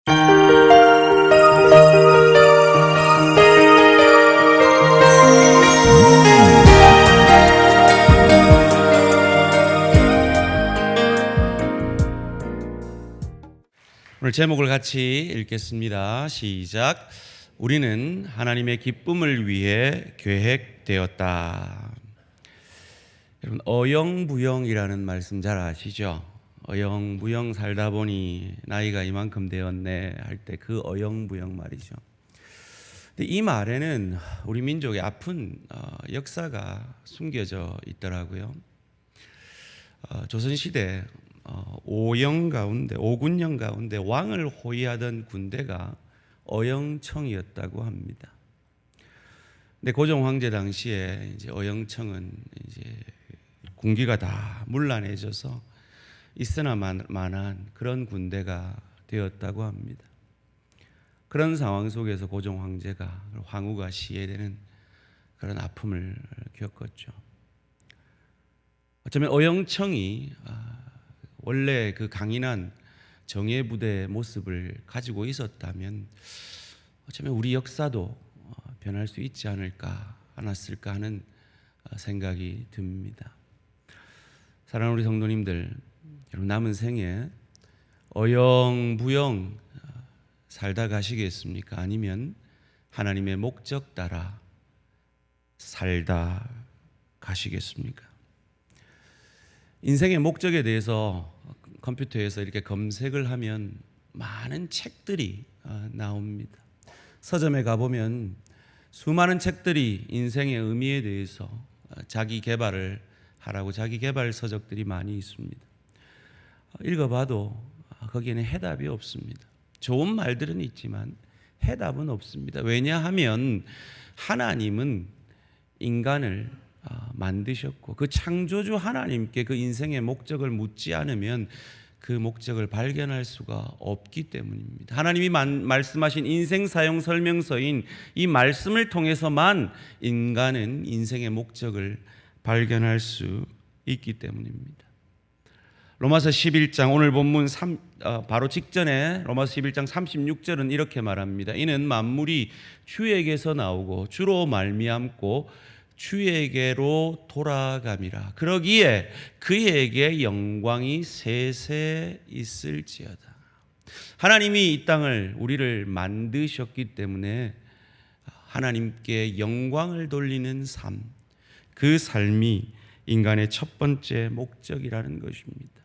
오늘 제목을 같이 읽겠습니다. 시작. 우리는 하나님의 기쁨을 위해 계획되었다. 여러분, 어영부영이라는 말씀 잘 아시죠? 어영부영 살다 보니 나이가 이만큼 되었네 할 때 그 어영부영 말이죠. 근데 이 말에는 우리 민족의 아픈 역사가 숨겨져 있더라고요. 조선시대 오군 가운데 왕을 호위하던 군대가 어영청이었다고 합니다. 근데 고종 황제 당시에 이제 어영청은 이제 군기가 다 문란해져서 있으나 만한 그런 군대가 되었다고 합니다. 그런 상황 속에서 고종 황제가 황후가 시해되는 그런 아픔을 겪었죠. 어쩌면 어영청이 원래 그 강인한 정예부대의 모습을 가지고 있었다면 어쩌면 우리 역사도 변할 수 있지 않았을까 하는 생각이 듭니다. 사랑하는 우리 성도님들, 여러분 남은 생에 어영부영 살다 가시겠습니까? 아니면 하나님의 목적 따라 살다 가시겠습니까? 인생의 목적에 대해서 컴퓨터에서 이렇게 검색을 하면 많은 책들이 나옵니다. 서점에 가보면 수많은 책들이 인생의 의미에 대해서 자기 개발을 하라고 자기 개발 서적들이 많이 있습니다. 읽어봐도 거기에는 해답이 없습니다. 좋은 말들은 있지만 해답은 없습니다. 왜냐하면 하나님은 인간을 만드셨고 그 창조주 하나님께 그 인생의 목적을 묻지 않으면 그 목적을 발견할 수가 없기 때문입니다. 하나님이 말씀하신 인생 사용 설명서인 이 말씀을 통해서만 인간은 인생의 목적을 발견할 수 있기 때문입니다. 로마서 11장 오늘 본문 바로 직전에 로마서 11장 36절은 이렇게 말합니다. 이는 만물이 주에게서 나오고 주로 말미암고 주에게로 돌아감이라. 그러기에 그에게 영광이 세세 있을지어다. 하나님이 이 땅을 우리를 만드셨기 때문에 하나님께 영광을 돌리는 삶, 그 삶이 인간의 첫 번째 목적이라는 것입니다.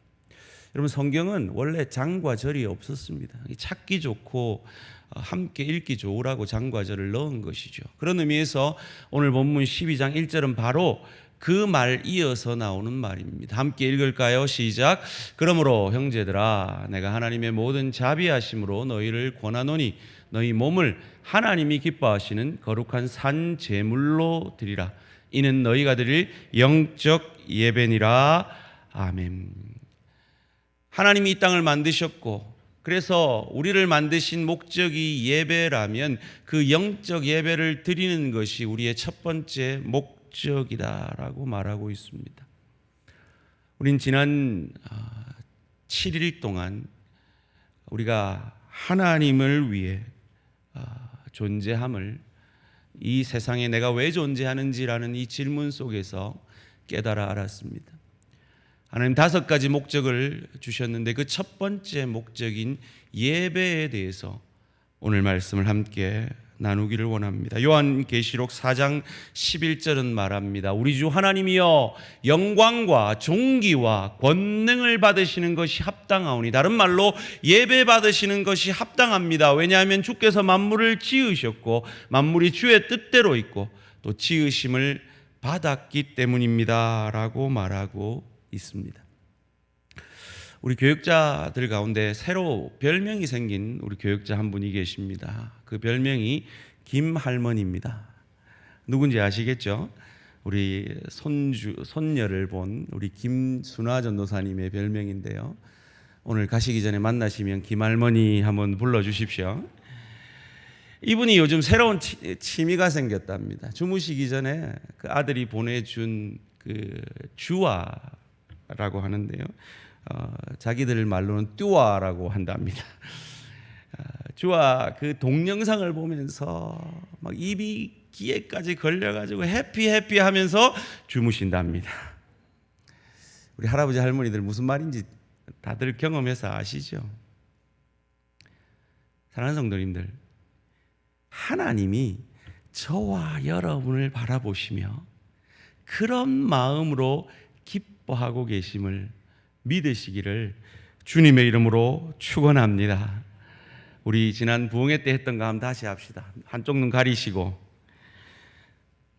여러분 성경은 원래 장과 절이 없었습니다. 찾기 좋고 함께 읽기 좋으라고 장과 절을 넣은 것이죠. 그런 의미에서 오늘 본문 12장 1절은 바로 그 말 이어서 나오는 말입니다. 함께 읽을까요? 시작. 그러므로 형제들아 내가 하나님의 모든 자비하심으로 너희를 권하노니 너희 몸을 하나님이 기뻐하시는 거룩한 산 제물로 드리라. 이는 너희가 드릴 영적 예배니라. 아멘. 하나님이 이 땅을 만드셨고 그래서 우리를 만드신 목적이 예배라면 그 영적 예배를 드리는 것이 우리의 첫 번째 목적이다라고 말하고 있습니다. 우린 지난 7일 동안 우리가 하나님을 위해 존재함을 이 세상에 내가 왜 존재하는지라는 이 질문 속에서 깨달아 알았습니다. 하나님 5가지 목적을 주셨는데 그 첫 번째 목적인 예배에 대해서 오늘 말씀을 함께 나누기를 원합니다. 요한계시록 4장 11절은 말합니다. 우리 주 하나님이여 영광과 존귀와 권능을 받으시는 것이 합당하오니, 다른 말로 예배 받으시는 것이 합당합니다. 왜냐하면 주께서 만물을 지으셨고 만물이 주의 뜻대로 있고 또 지으심을 받았기 때문입니다 라고 말하고 있습니다. 우리 교육자들 가운데 새로 별명이 생긴 우리 교육자 한 분이 계십니다. 그 별명이 김할머니입니다. 누군지 아시겠죠? 우리 손녀를 본 우리 김순화 전도사님의 별명인데요. 오늘 가시기 전에 만나시면 김할머니 한번 불러주십시오. 이분이 요즘 새로운 취미가 생겼답니다. 주무시기 전에 그 아들이 보내준 그 주화라고 하는데요. 자기들 말로는 뚜아라고 한답니다. 주와 그 동영상을 보면서 막 입이 귀에까지 걸려가지고 해피 하면서 주무신답니다. 우리 할아버지 할머니들 무슨 말인지 다들 경험해서 아시죠? 사랑하는 성도님들, 하나님이 저와 여러분을 바라보시며 그런 마음으로 기뻐하고 계심을 믿으시기를 주님의 이름으로 축원합니다. 우리 지난 부흥회 때 했던 거 한번 다시 합시다. 한쪽 눈 가리시고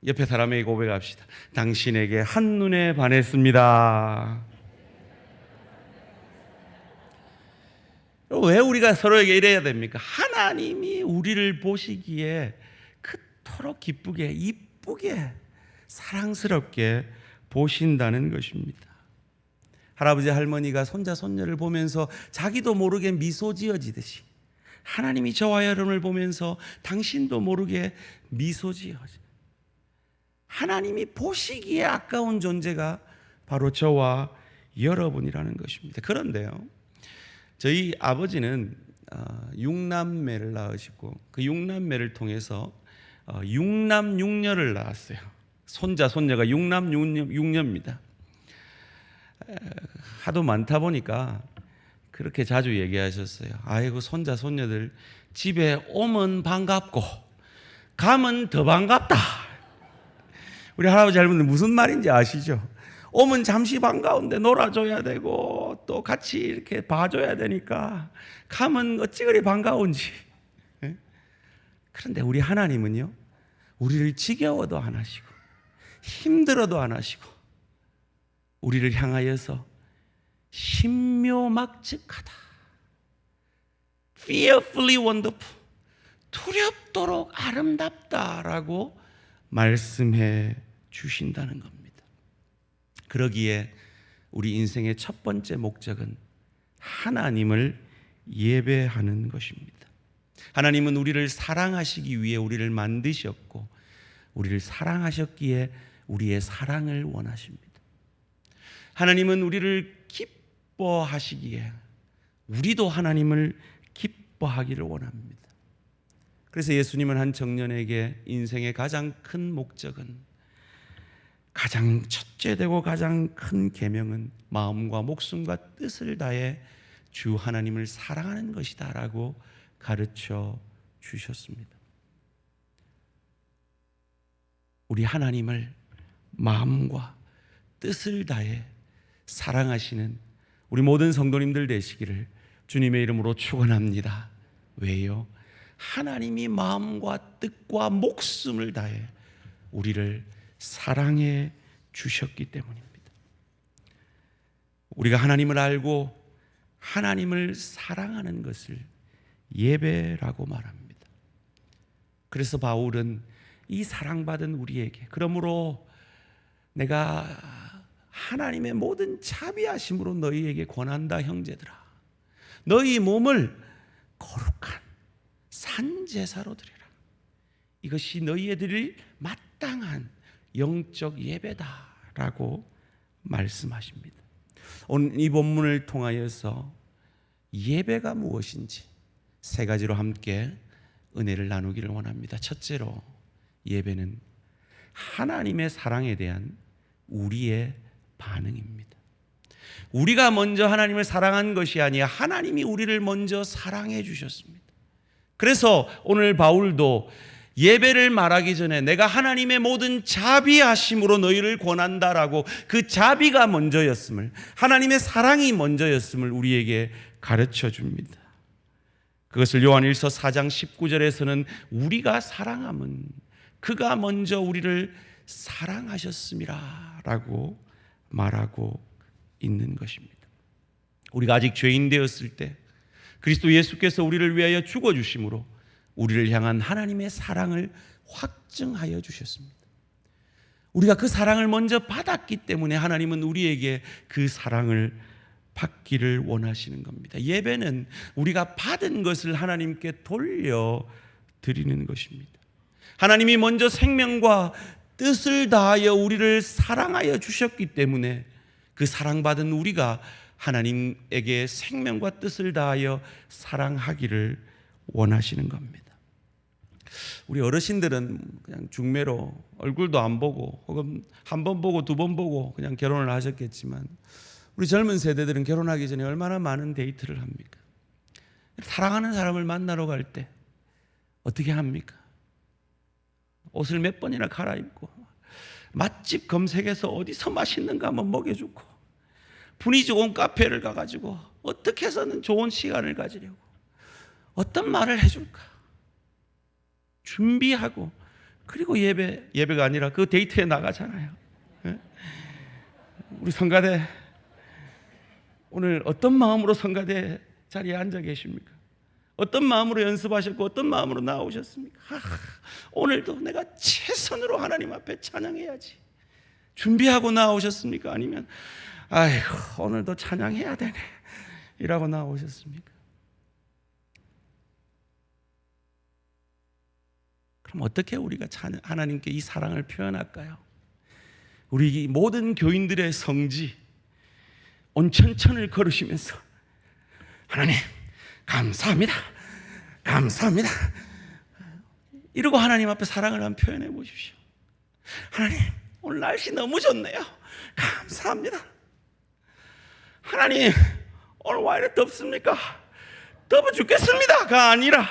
옆에 사람에게 고백합시다. 당신에게 한눈에 반했습니다. 왜 우리가 서로에게 이래야 됩니까? 하나님이 우리를 보시기에 그토록 기쁘게, 이쁘게, 사랑스럽게 보신다는 것입니다. 할아버지 할머니가 손자 손녀를 보면서 자기도 모르게 미소 지어지듯이 하나님이 저와 여러분을 보면서 당신도 모르게 미소 지어지. 하나님이 보시기에 아까운 존재가 바로 저와 여러분이라는 것입니다. 그런데요, 저희 아버지는 6남매를 낳으시고 그 6남매를 통해서 6남 6녀를 낳았어요. 손자 손녀가 6남 6녀입니다. 하도 많다 보니까 그렇게 자주 얘기하셨어요. 아이고 손자 손녀들 집에 오면 반갑고 가면 더 반갑다. 우리 할아버지 할머니들 무슨 말인지 아시죠? 오면 잠시 반가운데 놀아줘야 되고 또 같이 이렇게 봐줘야 되니까 가면 어찌 그리 반가운지. 그런데 우리 하나님은요, 우리를 지겨워도 안 하시고 힘들어도 안 하시고 우리를 향하여서 신묘막측하다, fearfully wonderful, 두렵도록 아름답다라고 말씀해 주신다는 겁니다. 그러기에 우리 인생의 첫 번째 목적은 하나님을 예배하는 것입니다. 하나님은 우리를 사랑하시기 위해 우리를 만드셨고 우리를 사랑하셨기에 우리의 사랑을 원하십니다. 하나님은 우리를 기뻐하시기에 우리도 하나님을 기뻐하기를 원합니다. 그래서 예수님은 한 청년에게 인생의 가장 큰 목적은, 가장 첫째되고 가장 큰 계명은 마음과 목숨과 뜻을 다해 주 하나님을 사랑하는 것이다 라고 가르쳐 주셨습니다. 우리 하나님을 마음과 뜻을 다해 사랑하시는 우리 모든 성도님들 되시기를 주님의 이름으로 축원합니다. 왜요? 하나님이 마음과 뜻과 목숨을 다해 우리를 사랑해 주셨기 때문입니다. 우리가 하나님을 알고 하나님을 사랑하는 것을 예배라고 말합니다. 그래서 바울은 이 사랑받은 우리에게, 그러므로 내가 하나님의 모든 자비하심으로 너희에게 권한다 형제들아, 너희 몸을 거룩한 산제사로 드리라. 이것이 너희에 드릴 마땅한 영적 예배다라고 말씀하십니다. 오늘 이 본문을 통하여서 예배가 무엇인지 세 가지로 함께 은혜를 나누기를 원합니다. 첫째로, 예배는 하나님의 사랑에 대한 우리의 반응입니다. 우리가 먼저 하나님을 사랑한 것이 아니라 하나님이 우리를 먼저 사랑해 주셨습니다. 그래서 오늘 바울도 예배를 말하기 전에 내가 하나님의 모든 자비하심으로 너희를 권한다라고, 그 자비가 먼저였음을, 하나님의 사랑이 먼저였음을 우리에게 가르쳐 줍니다. 그것을 요한일서 4장 19절에서는 우리가 사랑함은 그가 먼저 우리를 사랑하셨음이라 라고 말하고 있는 것입니다. 우리가 아직 죄인 되었을 때 그리스도 예수께서 우리를 위하여 죽어주심으로 우리를 향한 하나님의 사랑을 확증하여 주셨습니다. 우리가 그 사랑을 먼저 받았기 때문에 하나님은 우리에게 그 사랑을 받기를 원하시는 겁니다. 예배는 우리가 받은 것을 하나님께 돌려드리는 것입니다. 하나님이 먼저 생명과 뜻을 다하여 우리를 사랑하여 주셨기 때문에 그 사랑받은 우리가 하나님에게 생명과 뜻을 다하여 사랑하기를 원하시는 겁니다. 우리 어르신들은 그냥 중매로 얼굴도 안 보고 혹은 한 번 보고 두 번 보고 그냥 결혼을 하셨겠지만 우리 젊은 세대들은 결혼하기 전에 얼마나 많은 데이트를 합니까? 사랑하는 사람을 만나러 갈 때 어떻게 합니까? 옷을 몇 번이나 갈아입고 맛집 검색해서 어디서 맛있는 거 한번 먹여주고 분위기 좋은 카페를 가가지고 어떻게 해서는 좋은 시간을 가지려고 어떤 말을 해줄까 준비하고 그리고 예배가 아니라 그 데이트에 나가잖아요. 우리 성가대 오늘 어떤 마음으로 성가대 자리에 앉아 계십니까? 어떤 마음으로 연습하셨고 어떤 마음으로 나오셨습니까? 오늘도 내가 최선으로 하나님 앞에 찬양해야지 준비하고 나오셨습니까? 아니면 아이고 오늘도 찬양해야 되네 이라고 나오셨습니까? 그럼 어떻게 우리가 하나님께 이 사랑을 표현할까요? 우리 모든 교인들의 성지 온천천을 걸으시면서 하나님 감사합니다. 감사합니다. 이러고 하나님 앞에 사랑을 한번 표현해 보십시오. 하나님 오늘 날씨 너무 좋네요. 감사합니다. 하나님 오늘 왜 이렇게 덥습니까? 더워 죽겠습니다가 아니라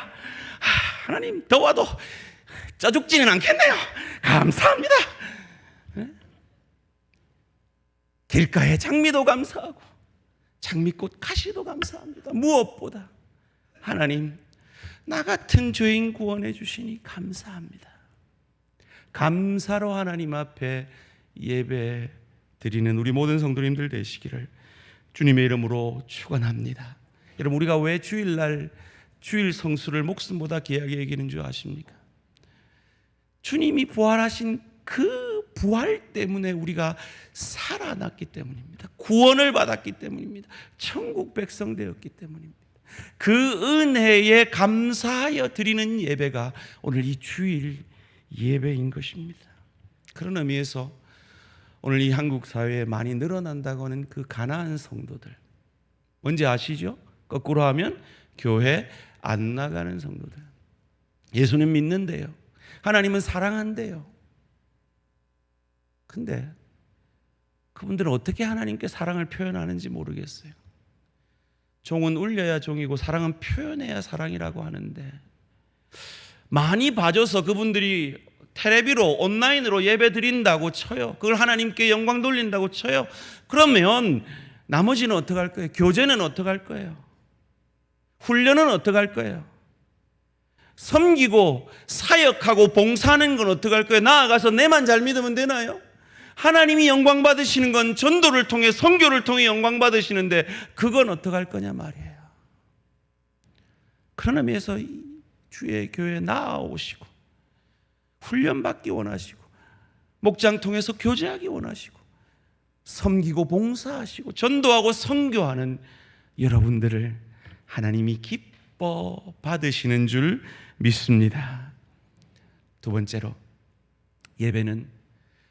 하나님 더워도 쪄 죽지는 않겠네요. 감사합니다. 길가의 장미도 감사하고 장미꽃 가시도 감사합니다. 무엇보다 하나님 나 같은 죄인 구원해 주시니 감사합니다. 감사로 하나님 앞에 예배 드리는 우리 모든 성도님들 되시기를 주님의 이름으로 축원합니다. 여러분 우리가 왜 주일날 주일 성수를 목숨보다 귀하게 여기는 줄 아십니까? 주님이 부활하신 그 부활 때문에 우리가 살아났기 때문입니다. 구원을 받았기 때문입니다. 천국 백성 되었기 때문입니다. 그 은혜에 감사하여 드리는 예배가 오늘 이 주일 예배인 것입니다. 그런 의미에서 오늘 이 한국 사회에 많이 늘어난다고 하는 그 가난한 성도들 뭔지 아시죠? 거꾸로 하면 교회 안 나가는 성도들. 예수는 믿는데요. 하나님은 사랑한대요. 근데 그분들은 어떻게 하나님께 사랑을 표현하는지 모르겠어요. 종은 울려야 종이고 사랑은 표현해야 사랑이라고 하는데 많이 봐줘서 그분들이 텔레비로 온라인으로 예배 드린다고 쳐요. 그걸 하나님께 영광 돌린다고 쳐요. 그러면 나머지는 어떻게 할 거예요? 교제는 어떻게 할 거예요? 훈련은 어떻게 할 거예요? 섬기고 사역하고 봉사하는 건 어떻게 할 거예요? 나아가서 내만 잘 믿으면 되나요? 하나님이 영광 받으시는 건 전도를 통해 선교를 통해 영광 받으시는데 그건 어떻게 할 거냐 말이에요. 그런 의미에서 주의 교회에 나아오시고 훈련받기 원하시고 목장 통해서 교제하기 원하시고 섬기고 봉사하시고 전도하고 선교하는 여러분들을 하나님이 기뻐 받으시는 줄 믿습니다. 두 번째로 예배는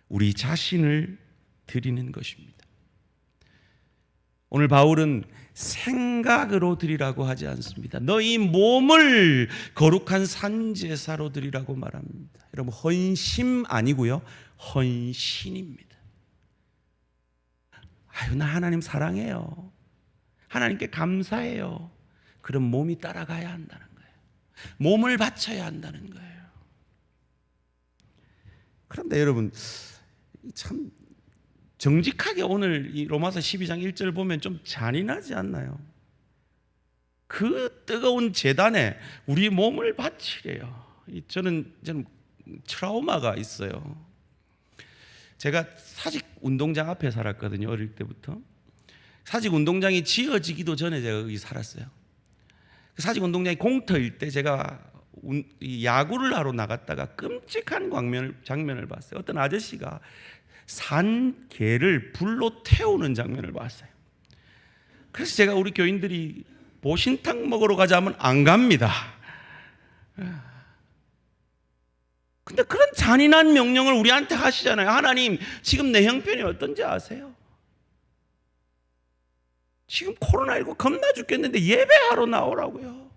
우리 자신을 드리는 것입니다. 오늘 바울은 생각으로 드리라고 하지 않습니다. 너희 몸을 거룩한 산제사로 드리라고 말합니다. 여러분 헌심 아니고요. 헌신입니다. 나 하나님 사랑해요. 하나님께 감사해요. 그럼 몸이 따라가야 한다는 거예요. 몸을 바쳐야 한다는 거예요. 그런데 여러분 참 정직하게 오늘 이 로마서 12장 1절 보면 좀 잔인하지 않나요? 그 뜨거운 제단에 우리 몸을 바치래요. 저는 트라우마가 있어요. 제가 사직 운동장 앞에 살았거든요. 어릴 때부터. 사직 운동장이 지어지기도 전에 제가 여기 살았어요. 사직 운동장이 공터일 때 제가 야구를 하러 나갔다가 끔찍한 장면을 봤어요. 어떤 아저씨가 산 개를 불로 태우는 장면을 봤어요. 그래서 제가 우리 교인들이 보신탕 먹으러 가자면 안 갑니다. 근데 그런 잔인한 명령을 우리한테 하시잖아요. 하나님 지금 내 형편이 어떤지 아세요? 지금 코로나19 겁나 죽겠는데 예배하러 나오라고요.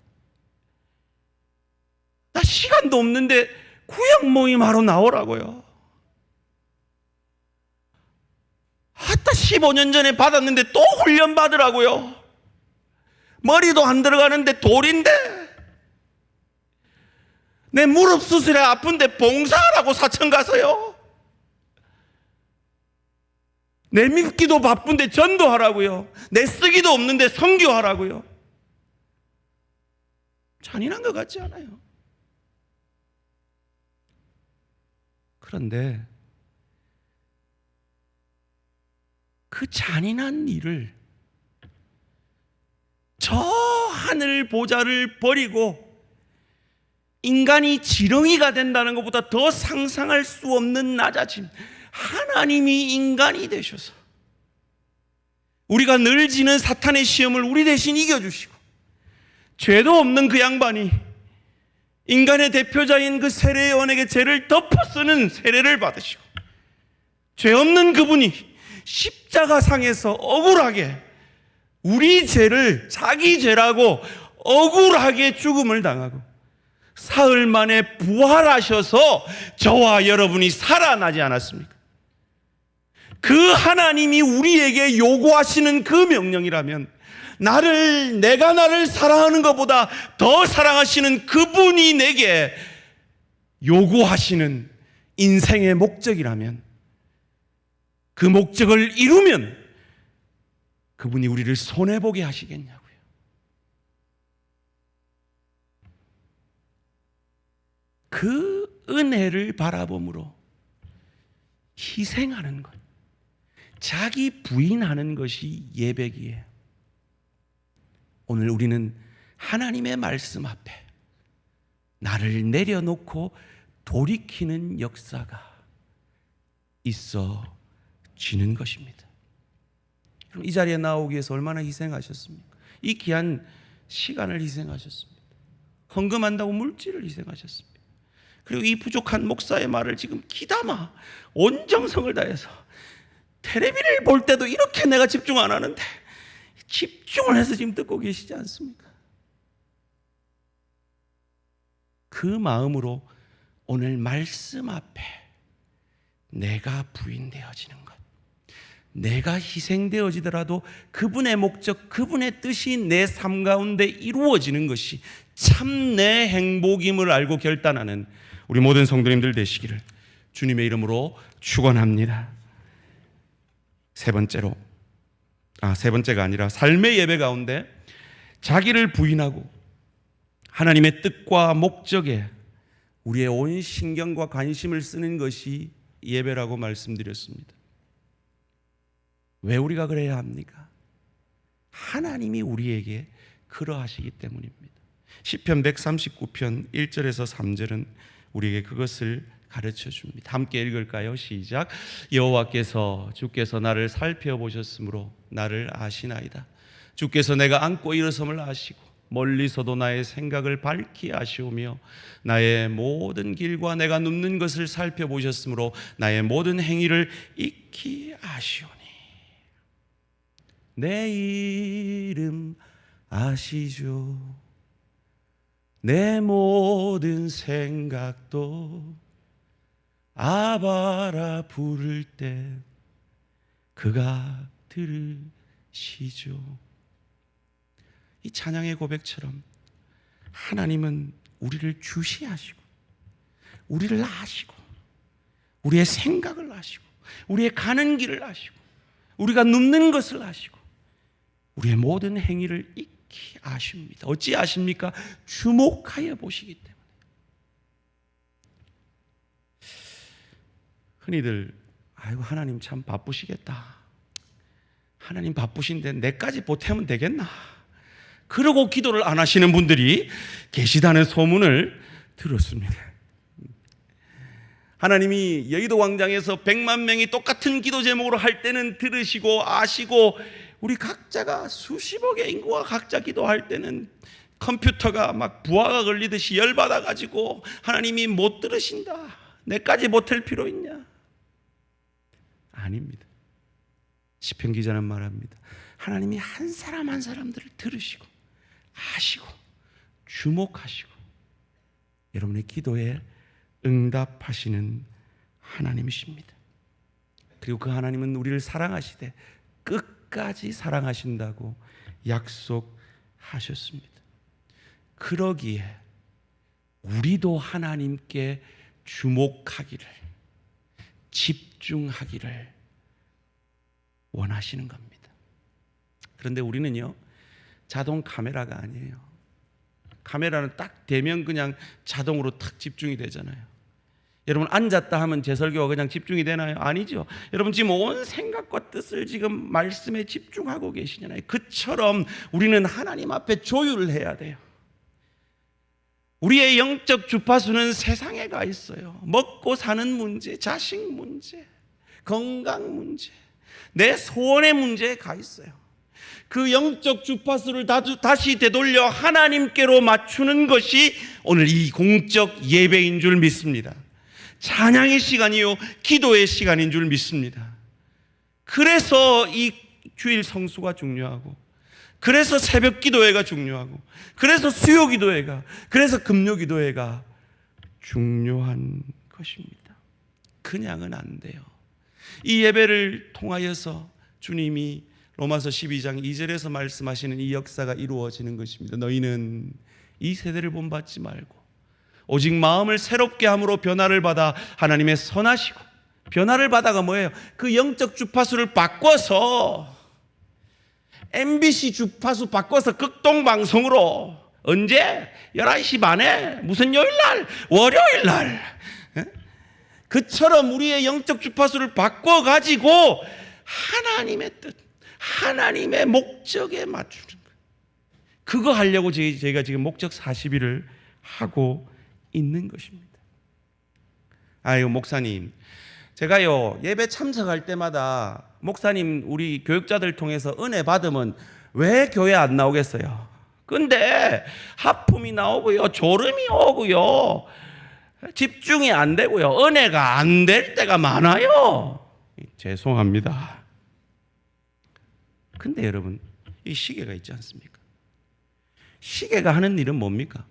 시간도 없는데 구역 모임하러 나오라고요. 아따 15년 전에 받았는데 또 훈련 받으라고요. 머리도 안 들어가는데 돌인데, 내 무릎 수술에 아픈데 봉사하라고 사천 가서요. 내 믿기도 바쁜데 전도하라고요. 내 쓰기도 없는데 선교하라고요. 잔인한 것 같지 않아요? 그런데 그 잔인한 일을, 저 하늘 보좌를 버리고 인간이 지렁이가 된다는 것보다 더 상상할 수 없는 낮아짐, 하나님이 인간이 되셔서 우리가 늘 지는 사탄의 시험을 우리 대신 이겨주시고, 죄도 없는 그 양반이 인간의 대표자인 그 세례요한에게 죄를 덮어쓰는 세례를 받으시고, 죄 없는 그분이 십자가상에서 억울하게 우리 죄를 자기 죄라고 억울하게 죽음을 당하고 사흘 만에 부활하셔서 저와 여러분이 살아나지 않았습니까? 그 하나님이 우리에게 요구하시는 그 명령이라면, 내가 나를 사랑하는 것보다 더 사랑하시는 그분이 내게 요구하시는 인생의 목적이라면, 그 목적을 이루면 그분이 우리를 손해보게 하시겠냐고요. 그 은혜를 바라봄으로 희생하는 것, 자기 부인하는 것이 예배기에, 오늘 우리는 하나님의 말씀 앞에 나를 내려놓고 돌이키는 역사가 있어지는 것입니다. 이 자리에 나오기 위해서 얼마나 희생하셨습니까? 이 귀한 시간을 희생하셨습니다. 헌금한다고 물질을 희생하셨습니다. 그리고 이 부족한 목사의 말을 지금 귀담아 온 정성을 다해서, 텔레비를 볼 때도 이렇게 내가 집중 안 하는데 집중을 해서 지금 듣고 계시지 않습니까? 그 마음으로 오늘 말씀 앞에 내가 부인되어지는 것, 내가 희생되어지더라도 그분의 목적, 그분의 뜻이 내 삶 가운데 이루어지는 것이 참 내 행복임을 알고 결단하는 우리 모든 성도님들 되시기를 주님의 이름으로 축원합니다. 세 번째가 아니라 삶의 예배 가운데 자기를 부인하고 하나님의 뜻과 목적에 우리의 온 신경과 관심을 쓰는 것이 예배라고 말씀드렸습니다. 왜 우리가 그래야 합니까? 하나님이 우리에게 그러하시기 때문입니다. 시편 139편 1절에서 3절은 우리에게 그것을 가르쳐 줍니다. 함께 읽을까요? 시작. 여호와께서 주께서 나를 살펴보셨으므로 나를 아시나이다. 주께서 내가 앉고 일어섬을 아시고 멀리서도 나의 생각을 밝히 아시오며 나의 모든 길과 내가 눕는 것을 살펴보셨으므로 나의 모든 행위를 익히 아시오니 내 이름 아시죠. 내 모든 생각도 아바라 부를 때 그가 들으시죠. 이 찬양의 고백처럼 하나님은 우리를 주시하시고 우리를 아시고 우리의 생각을 아시고 우리의 가는 길을 아시고 우리가 눕는 것을 아시고 우리의 모든 행위를 익히 아십니다. 어찌 아십니까? 주목하여 보시기 때문에. 흔히들 아이고 하나님 참 바쁘시겠다, 하나님 바쁘신데 내까지 보태면 되겠나, 그러고 기도를 안 하시는 분들이 계시다는 소문을 들었습니다. 하나님이 여의도 광장에서 100만 명이 똑같은 기도 제목으로 할 때는 들으시고 아시고, 우리 각자가 수십억의 인구가 각자 기도할 때는 컴퓨터가 막 부하가 걸리듯이 열받아가지고 하나님이 못 들으신다, 내까지 보탤 필요 있냐? 아닙니다. 시편 기자는 말합니다. 하나님이 한 사람 한 사람들을 들으시고 아시고 주목하시고 여러분의 기도에 응답하시는 하나님이십니다. 그리고 그 하나님은 우리를 사랑하시되 끝까지 사랑하신다고 약속하셨습니다. 그러기에 우리도 하나님께 주목하기를, 집중하기를 원하시는 겁니다. 그런데 우리는요, 자동 카메라가 아니에요. 카메라는 딱 대면 그냥 자동으로 탁 집중이 되잖아요. 여러분 앉았다 하면 제 설교가 그냥 집중이 되나요? 아니죠. 여러분 지금 온 생각과 뜻을 지금 말씀에 집중하고 계시잖아요. 그처럼 우리는 하나님 앞에 조율을 해야 돼요. 우리의 영적 주파수는 세상에 가 있어요. 먹고 사는 문제, 자식 문제, 건강 문제, 내 소원의 문제에 가 있어요. 그 영적 주파수를 다시 되돌려 하나님께로 맞추는 것이 오늘 이 공적 예배인 줄 믿습니다. 찬양의 시간이요, 기도의 시간인 줄 믿습니다. 그래서 이 주일 성수가 중요하고, 그래서 새벽 기도회가 중요하고, 그래서 수요 기도회가, 그래서 금요 기도회가 중요한 것입니다. 그냥은 안 돼요. 이 예배를 통하여서 주님이 로마서 12장 2절에서 말씀하시는 이 역사가 이루어지는 것입니다. 너희는 이 세대를 본받지 말고 오직 마음을 새롭게 함으로 변화를 받아 하나님의 선하시고, 변화를 받아가 뭐예요? 그 영적 주파수를 바꿔서 MBC 주파수 바꿔서 극동방송으로 언제? 11시 반에 무슨 요일날? 월요일날. 그처럼 우리의 영적 주파수를 바꿔가지고 하나님의 뜻, 하나님의 목적에 맞추는 거예요. 그거 하려고 저희가 지금 목적 40일을 하고 있는 것입니다. 아유, 목사님, 제가요 예배 참석할 때마다 목사님 우리 교육자들 통해서 은혜 받으면 왜 교회 안 나오겠어요? 근데 하품이 나오고요, 졸음이 오고요, 집중이 안 되고요, 은혜가 안 될 때가 많아요. 죄송합니다. 근데 여러분, 이 시계가 있지 않습니까? 시계가 하는 일은 뭡니까?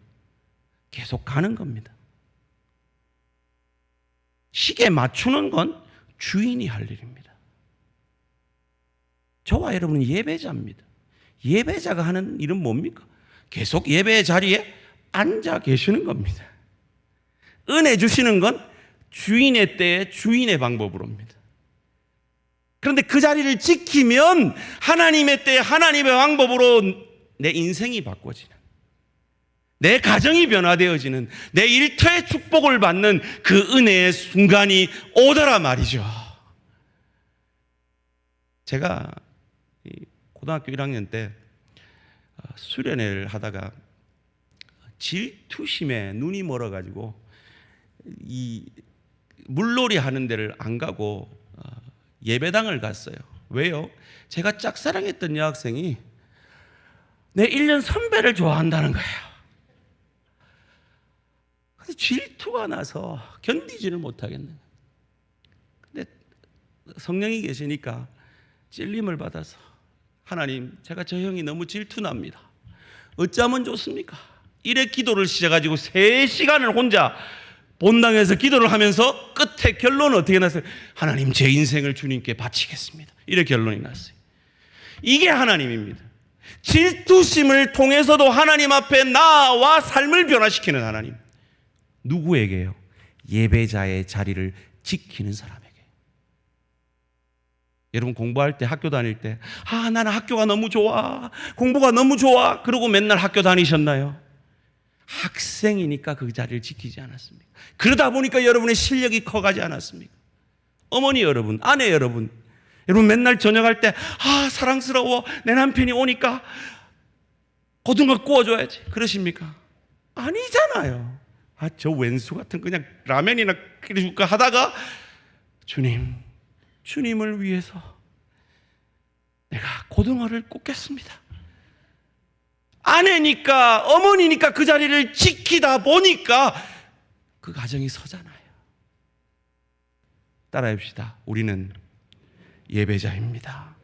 계속 가는 겁니다. 시계 맞추는 건 주인이 할 일입니다. 저와 여러분은 예배자입니다. 예배자가 하는 일은 뭡니까? 계속 예배의 자리에 앉아 계시는 겁니다. 은혜 주시는 건 주인의 때에 주인의 방법으로입니다. 그런데 그 자리를 지키면 하나님의 때에 하나님의 방법으로 내 인생이 바꿔지는, 내 가정이 변화되어지는, 내 일터의 축복을 받는 그 은혜의 순간이 오더라 말이죠. 제가 고등학교 1학년 때 수련회를 하다가 질투심에 눈이 멀어가지고 이 물놀이 하는 데를 안 가고 예배당을 갔어요. 왜요? 제가 짝사랑했던 여학생이 내 1년 선배를 좋아한다는 거예요. 근데 질투가 나서 견디지를 못하겠네요. 근데 성령이 계시니까 찔림을 받아서, 하나님, 제가 저 형이 너무 질투납니다. 어쩌면 좋습니까? 이래 기도를 시작해가지고 3시간을 혼자 본당에서 기도를 하면서 끝에 결론은 어떻게 났어요? 하나님, 제 인생을 주님께 바치겠습니다. 이래 결론이 났어요. 이게 하나님입니다. 질투심을 통해서도 하나님 앞에 나와 삶을 변화시키는 하나님. 누구에게요? 예배자의 자리를 지키는 사람에게. 여러분 공부할 때, 학교 다닐 때, 나는 학교가 너무 좋아, 공부가 너무 좋아, 그러고 맨날 학교 다니셨나요? 학생이니까 그 자리를 지키지 않았습니까? 그러다 보니까 여러분의 실력이 커가지 않았습니까? 어머니 여러분, 아내 여러분, 여러분 맨날 저녁할 때 사랑스러워, 내 남편이 오니까 고등어 구워줘야지, 그러십니까? 아니잖아요. 저 왼수 같은 그냥 라면이나 끓여줄까 하다가 주님을 위해서 내가 고등어를 굽겠습니다. 아내니까, 어머니니까 그 자리를 지키다 보니까 그 가정이 서잖아요. 따라합시다. 우리는 예배자입니다.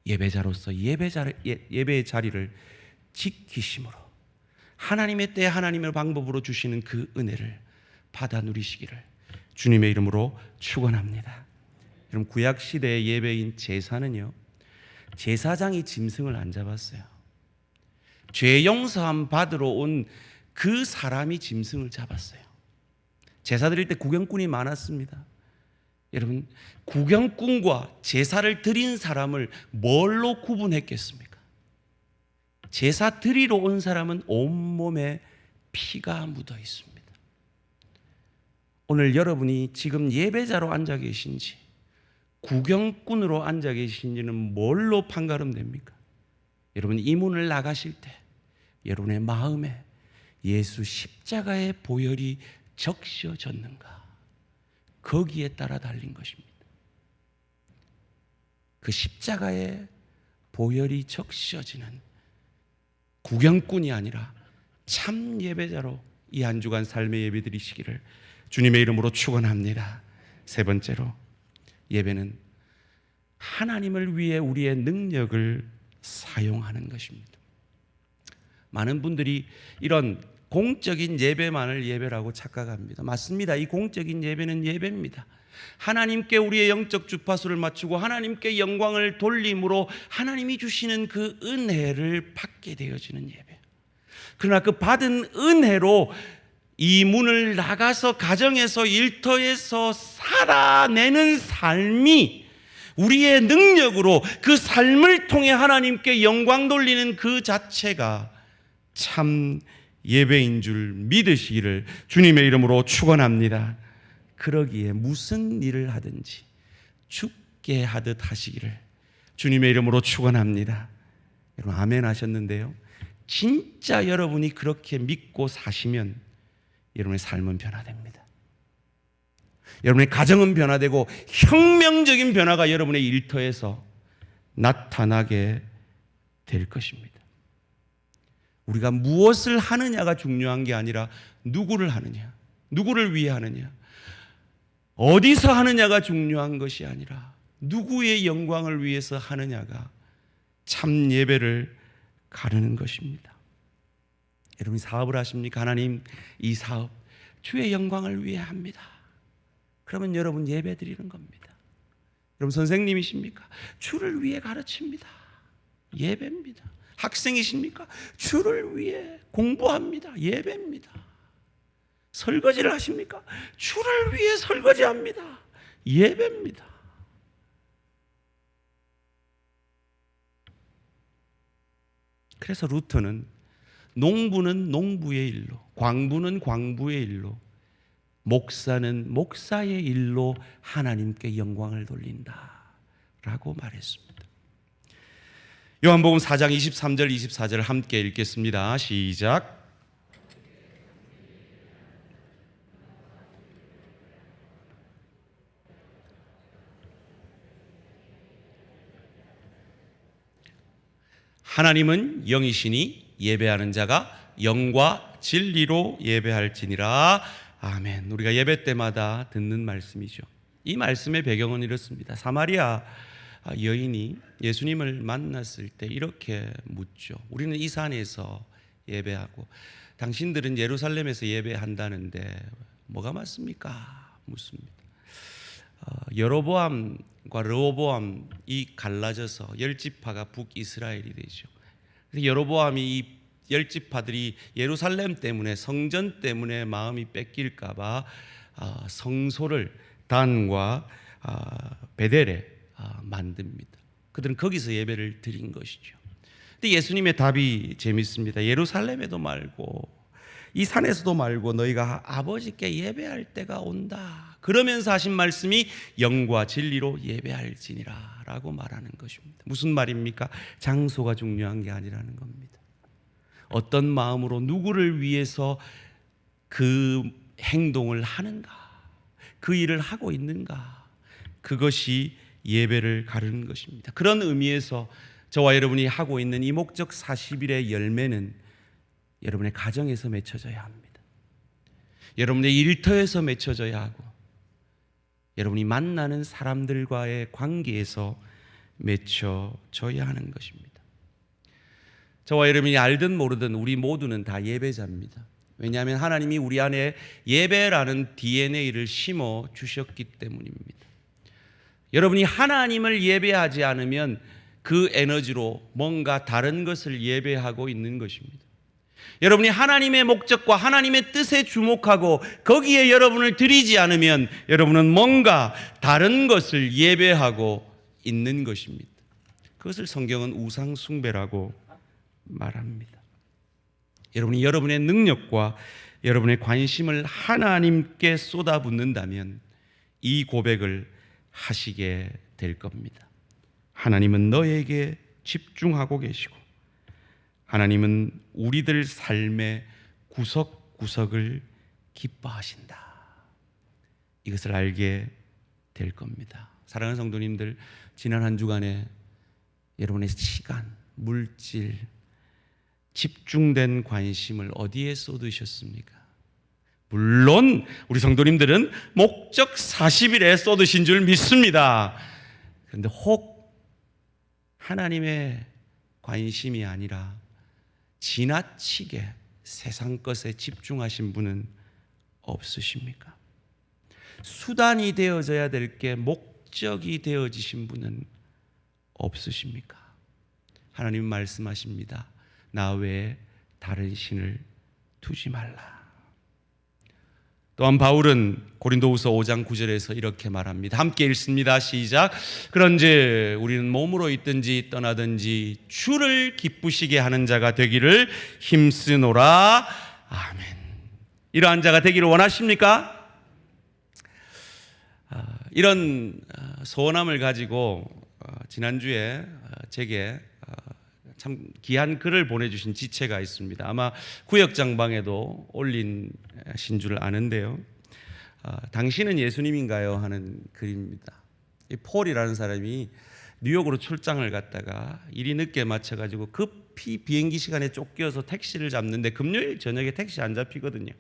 예배자로서 예배의 자리를 지키심으로 하나님의 때 하나님의 방법으로 주시는 그 은혜를 받아 누리시기를 주님의 이름으로 축원합니다. 여러분, 구약 시대의 예배인 제사는요, 제사장이 짐승을 안 잡았어요. 죄 용서함 받으러 온 그 사람이 짐승을 잡았어요. 제사 드릴 때 구경꾼이 많았습니다. 여러분, 구경꾼과 제사를 드린 사람을 뭘로 구분했겠습니까? 제사 드리러 온 사람은 온몸에 피가 묻어 있습니다. 오늘 여러분이 지금 예배자로 앉아 계신지 구경꾼으로 앉아 계신지는 뭘로 판가름됩니까? 여러분, 이 문을 나가실 때 여러분의 마음에 예수 십자가의 보혈이 적셔졌는가? 거기에 따라 달린 것입니다. 그 십자가의 보혈이 적셔지는 구경꾼이 아니라 참 예배자로 이 한 주간 삶의 예배 드리시기를 주님의 이름으로 축원합니다. 세 번째로, 예배는 하나님을 위해 우리의 능력을 사용하는 것입니다. 많은 분들이 이런 공적인 예배만을 예배라고 착각합니다. 맞습니다. 이 공적인 예배는 예배입니다. 하나님께 우리의 영적 주파수를 맞추고 하나님께 영광을 돌림으로 하나님이 주시는 그 은혜를 받게 되어지는 예배. 그러나 그 받은 은혜로 이 문을 나가서 가정에서 일터에서 살아내는 삶이 우리의 능력으로 그 삶을 통해 하나님께 영광 돌리는 그 자체가 참 예배인 줄 믿으시기를 주님의 이름으로 축원합니다. 그러기에 무슨 일을 하든지 죽게 하듯 하시기를 주님의 이름으로 축원합니다. 여러분, 아멘 하셨는데요, 진짜 여러분이 그렇게 믿고 사시면 여러분의 삶은 변화됩니다. 여러분의 가정은 변화되고 혁명적인 변화가 여러분의 일터에서 나타나게 될 것입니다. 우리가 무엇을 하느냐가 중요한 게 아니라 누구를 하느냐, 누구를 위해 하느냐, 어디서 하느냐가 중요한 것이 아니라 누구의 영광을 위해서 하느냐가 참 예배를 가르는 것입니다. 여러분이 사업을 하십니까? 하나님, 이 사업 주의 영광을 위해 합니다. 그러면 여러분 예배 드리는 겁니다. 여러분 선생님이십니까? 주를 위해 가르칩니다. 예배입니다. 학생이십니까? 주를 위해 공부합니다. 예배입니다. 설거지를 하십니까? 주를 위해 설거지합니다. 예배입니다. 그래서 루터는 농부는 농부의 일로, 광부는 광부의 일로, 목사는 목사의 일로 하나님께 영광을 돌린다라고 말했습니다. 요한복음 4장 23절 24절을 함께 읽겠습니다. 시작. 하나님은 영이시니 예배하는 자가 영과 진리로 예배할지니라. 아멘. 우리가 예배 때마다 듣는 말씀이죠. 이 말씀의 배경은 이렇습니다. 사마리아 여인이 예수님을 만났을 때 이렇게 묻죠. 우리는 이 산에서 예배하고 당신들은 예루살렘에서 예배한다는데 뭐가 맞습니까? 묻습니다. 여로보암과 르호보암이 갈라져서 열지파가 북이스라엘이 되죠. 그래서 여로보암이 이 열지파들이 예루살렘 때문에, 성전 때문에 마음이 뺏길까봐 성소를 단과 베델에 만듭니다. 그들은 거기서 예배를 드린 것이죠. 근데 예수님의 답이 재밌습니다. 예루살렘에도 말고 이 산에서도 말고 너희가 아버지께 예배할 때가 온다. 그러면서 하신 말씀이 영과 진리로 예배할지니라 라고 말하는 것입니다. 무슨 말입니까? 장소가 중요한 게 아니라는 겁니다. 어떤 마음으로 누구를 위해서 그 행동을 하는가, 그 일을 하고 있는가, 그것이 예배를 가르는 것입니다. 그런 의미에서 저와 여러분이 하고 있는 이 목적 40일의 열매는 여러분의 가정에서 맺혀져야 합니다. 여러분의 일터에서 맺혀져야 하고 여러분이 만나는 사람들과의 관계에서 맺혀져야 하는 것입니다. 저와 여러분이 알든 모르든 우리 모두는 다 예배자입니다. 왜냐하면 하나님이 우리 안에 예배라는 DNA를 심어 주셨기 때문입니다. 여러분이 하나님을 예배하지 않으면 그 에너지로 뭔가 다른 것을 예배하고 있는 것입니다. 여러분이 하나님의 목적과 하나님의 뜻에 주목하고 거기에 여러분을 들이지 않으면 여러분은 뭔가 다른 것을 예배하고 있는 것입니다. 그것을 성경은 우상 숭배라고 말합니다. 여러분이 여러분의 능력과 여러분의 관심을 하나님께 쏟아붓는다면 이 고백을 하시게 될 겁니다. 하나님은 너에게 집중하고 계시고 하나님은 우리들 삶의 구석구석을 기뻐하신다. 이것을 알게 될 겁니다. 사랑하는 성도님들, 지난 한 주간에 여러분의 시간, 물질, 집중된 관심을 어디에 쏟으셨습니까? 물론 우리 성도님들은 목적 40일에 쏟으신 줄 믿습니다. 그런데 혹 하나님의 관심이 아니라 지나치게 세상 것에 집중하신 분은 없으십니까? 수단이 되어져야 될 게 목적이 되어지신 분은 없으십니까? 하나님 말씀하십니다. 나 외에 다른 신을 두지 말라. 또한 바울은 고린도후서 5장 9절에서 이렇게 말합니다. 함께 읽습니다. 시작. 그런즉 우리는 몸으로 있든지 떠나든지 주를 기쁘시게 하는 자가 되기를 힘쓰노라. 아멘. 이러한 자가 되기를 원하십니까? 이런 소원함을 가지고 지난주에 제게 참 귀한 글을 보내주신 지체가 있습니다. 아마 구역장방에도 올린신 줄 아는데요. 당신은 예수님인가요? 하는 글입니다. 이 폴이라는 사람이 뉴욕으로 출장을 갔다가 일이 늦게 맞춰가지고 급히 비행기 시간에 쫓겨서 택시를 잡는데 금요일 저녁에 택시 안 잡히거든요.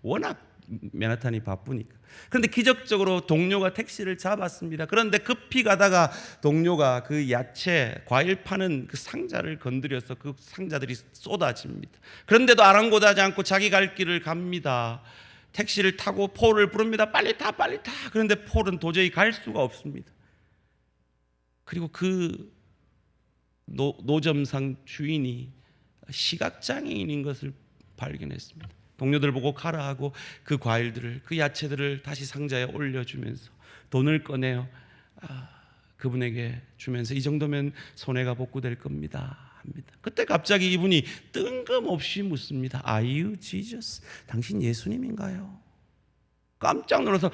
워낙 맨하탄이 바쁘니까. 그런데 기적적으로 동료가 택시를 잡았습니다. 그런데 급히 가다가 동료가 그 야채, 과일 파는 그 상자를 건드려서 그 상자들이 쏟아집니다. 그런데도 아랑곳하지 않고 자기 갈 길을 갑니다. 택시를 타고 폴을 부릅니다. 빨리 타, 빨리 타. 그런데 폴은 도저히 갈 수가 없습니다. 그리고 그 노점상 주인이 시각장애인인 것을 발견했습니다. 동료들 보고 가라 하고 그 과일들을, 그 야채들을 다시 상자에 올려주면서 돈을 꺼내어 그분에게 주면서 이 정도면 손해가 복구될 겁니다 합니다. 그때 갑자기 이분이 뜬금없이 묻습니다. Are you Jesus? 당신 예수님인가요? 깜짝 놀라서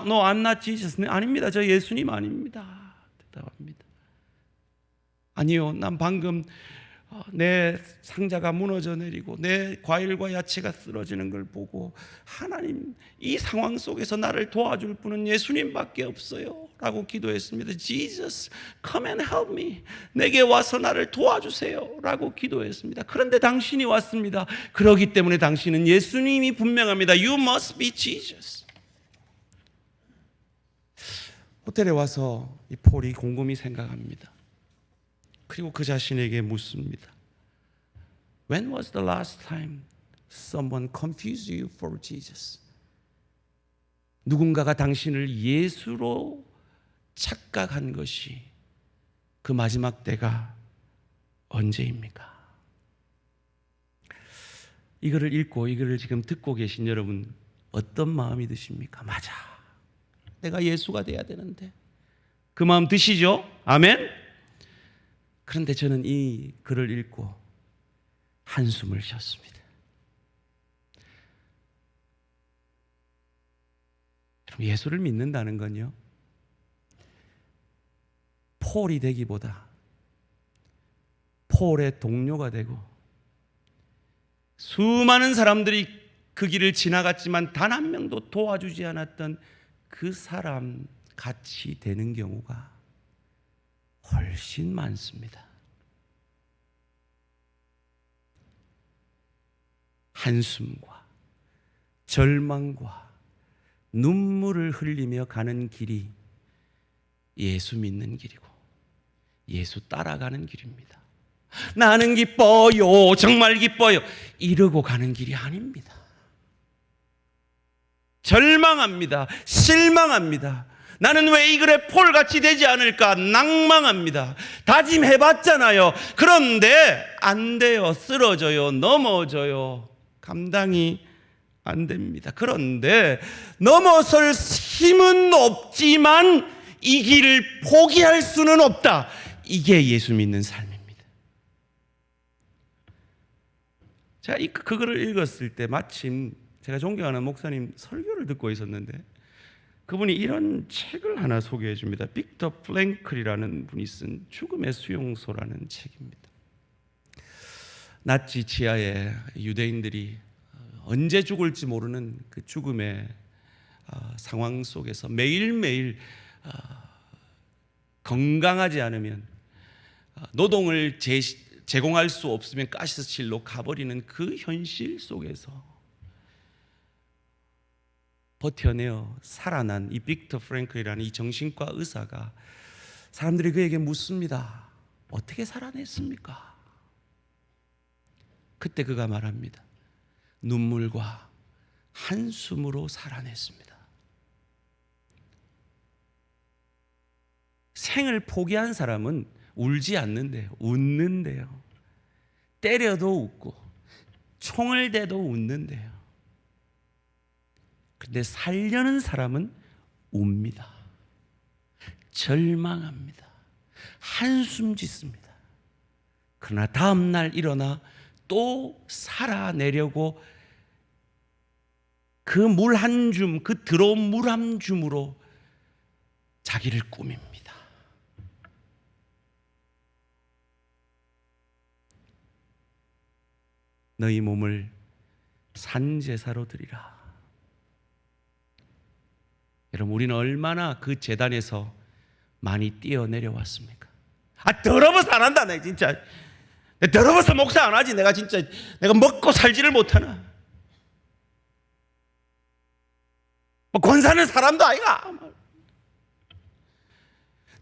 No, I'm not Jesus. 아닙니다. 저 예수님 아닙니다. 대답합니다. 아니요, 난 방금 내 상자가 무너져 내리고 내 과일과 야채가 쓰러지는 걸 보고 하나님, 이 상황 속에서 나를 도와줄 분은 예수님밖에 없어요 라고 기도했습니다. Jesus, come and help me. 내게 와서 나를 도와주세요 라고 기도했습니다. 그런데 당신이 왔습니다. 그렇기 때문에 당신은 예수님이 분명합니다. You must be Jesus. 호텔에 와서 이 폴이 곰곰이 생각합니다. 그리고 그 자신에게 묻습니다. When was the last time someone confused you for Jesus? 누군가가 당신을 예수로 착각한 것이 그 마지막 때가 언제입니까? 이 글을 읽고 이 글을 지금 듣고 계신 여러분 어떤 마음이 드십니까? 맞아, 내가 예수가 돼야 되는데. 그 마음 드시죠? 아멘? 그런데 저는 이 글을 읽고 한숨을 쉬었습니다. 예수를 믿는다는 건요, 폴이 되기보다 폴의 동료가 되고 수많은 사람들이 그 길을 지나갔지만 단 한 명도 도와주지 않았던 그 사람 같이 되는 경우가 훨씬 많습니다. 한숨과 절망과 눈물을 흘리며 가는 길이 예수 믿는 길이고 예수 따라가는 길입니다. 나는 기뻐요, 정말 기뻐요, 이러고 가는 길이 아닙니다. 절망합니다. 실망합니다. 나는 왜 이 글에 폴같이 되지 않을까 낭망합니다. 다짐해봤잖아요. 그런데 안 돼요. 쓰러져요. 넘어져요. 감당이 안 됩니다. 그런데 넘어설 힘은 없지만 이 길을 포기할 수는 없다. 이게 예수 믿는 삶입니다. 제가 그거를 읽었을 때 마침 제가 존경하는 목사님 설교를 듣고 있었는데 그분이 이런 책을 하나 소개해 줍니다. 빅터 프랭클이라는 분이 쓴 죽음의 수용소라는 책입니다. 나치 지하에 유대인들이 언제 죽을지 모르는 그 죽음의 상황 속에서 매일매일 건강하지 않으면 노동을 제공할 수 없으면 가스실로 가버리는 그 현실 속에서 버텨내어 살아난 이 빅터 프랭클이라는 이 정신과 의사가 사람들이 그에게 묻습니다. 어떻게 살아냈습니까? 그때 그가 말합니다. 눈물과 한숨으로 살아냈습니다. 생을 포기한 사람은 울지 않는데요. 웃는데요. 때려도 웃고 총을 대도 웃는데요. 그런데 살려는 사람은 웁니다. 절망합니다. 한숨 짓습니다. 그러나 다음 날 일어나 또 살아내려고 그 물 한 줌, 그 들어온 물 한 줌으로 자기를 꾸밉니다. 너희 몸을 산제사로 드리라. 여러분, 우리는 얼마나 그 제단에서 많이 뛰어내려왔습니까? 더러워서 안 한다. 내가 진짜 더러워서 목사 안 하지. 내가 진짜 내가 먹고 살지를 못하나. 권사는 사람도 아이가.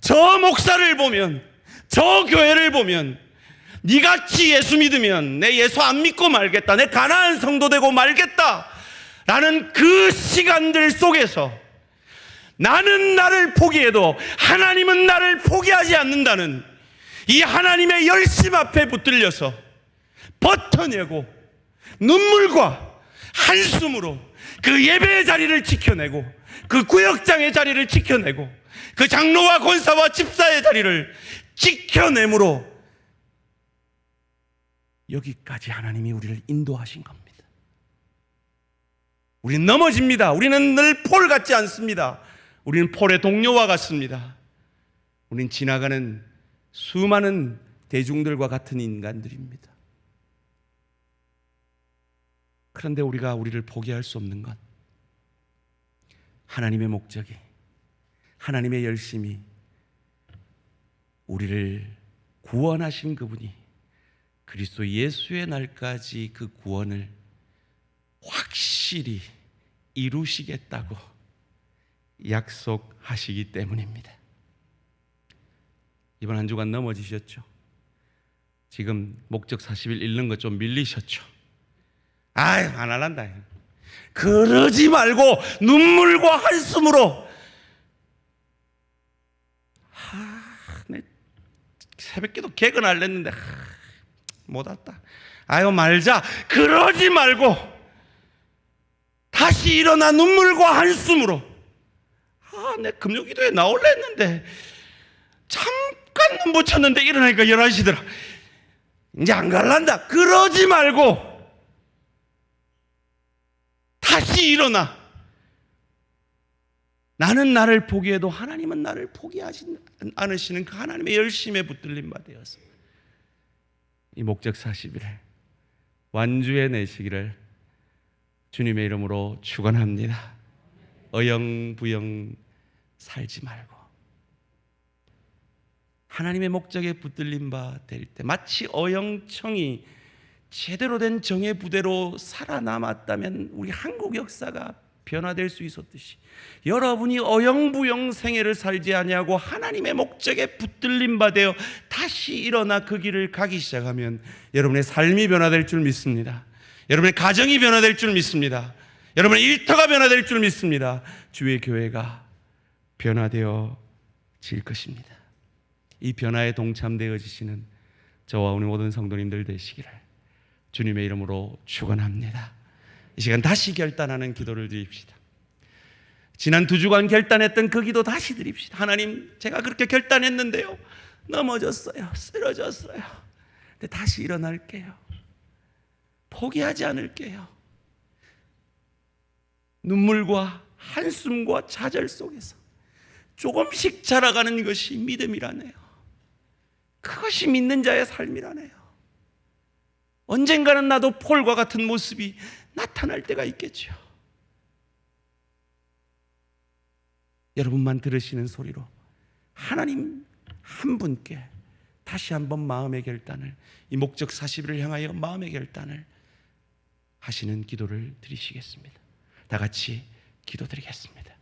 저 목사를 보면, 저 교회를 보면 니같이 예수 믿으면 내 예수 안 믿고 말겠다, 내 가난한 성도 되고 말겠다 라는 그 시간들 속에서 나는 나를 포기해도 하나님은 나를 포기하지 않는다는 이 하나님의 열심 앞에 붙들려서 버텨내고 눈물과 한숨으로 그 예배의 자리를 지켜내고 그 구역장의 자리를 지켜내고 그 장로와 권사와 집사의 자리를 지켜내므로 여기까지 하나님이 우리를 인도하신 겁니다. 우리는 넘어집니다. 우리는 늘 폴 같지 않습니다. 우리는 폴의 동료와 같습니다. 우리는 지나가는 수많은 대중들과 같은 인간들입니다. 그런데 우리가 우리를 포기할 수 없는 것, 하나님의 목적이, 하나님의 열심이, 우리를 구원하신 그분이 그리스도 예수의 날까지 그 구원을 확실히 이루시겠다고 약속하시기 때문입니다. 이번 한 주간 넘어지셨죠? 지금 목적 40일 읽는 거 좀 밀리셨죠? 아유, 안 할란다. 그러지 말고 눈물과 한숨으로 내 새벽기도 개근하려 했는데 못 왔다. 아유, 말자. 그러지 말고 다시 일어나 눈물과 한숨으로 내 금요기도에 나올라 했는데 잠깐 눈 붙였는데 일어나니까 11시더라. 이제 안 갈란다. 그러지 말고 다시 일어나. 나는 나를 포기해도 하나님은 나를 포기하지 않으시는 그 하나님의 열심에 붙들림 바 되어서 이 목적 40일 완주해 내시기를 주님의 이름으로 축원합니다. 어영부영 살지 말고 하나님의 목적에 붙들림 바 될 때 마치 어영청이 제대로 된 정예 부대로 살아남았다면 우리 한국 역사가 변화될 수 있었듯이 여러분이 어영부영 생애를 살지 아니하고 하나님의 목적에 붙들림 받아 다시 일어나 그 길을 가기 시작하면 여러분의 삶이 변화될 줄 믿습니다. 여러분의 가정이 변화될 줄 믿습니다. 여러분의 일터가 변화될 줄 믿습니다. 주의 교회가 변화되어질 것입니다. 이 변화에 동참되어지시는 저와 오늘 모든 성도님들 되시기를 주님의 이름으로 축원합니다. 이 시간 다시 결단하는 기도를 드립시다. 지난 2주간 결단했던 그 기도 다시 드립시다. 하나님, 제가 그렇게 결단했는데요, 넘어졌어요, 쓰러졌어요. 근데 다시 일어날게요. 포기하지 않을게요. 눈물과 한숨과 좌절 속에서 조금씩 자라가는 것이 믿음이라네요. 그것이 믿는 자의 삶이라네요. 언젠가는 나도 폴과 같은 모습이 나타날 때가 있겠죠. 여러분만 들으시는 소리로 하나님 한 분께 다시 한번 마음의 결단을, 이 목적 40일을 향하여 마음의 결단을 하시는 기도를 드리시겠습니다. 다 같이 기도드리겠습니다.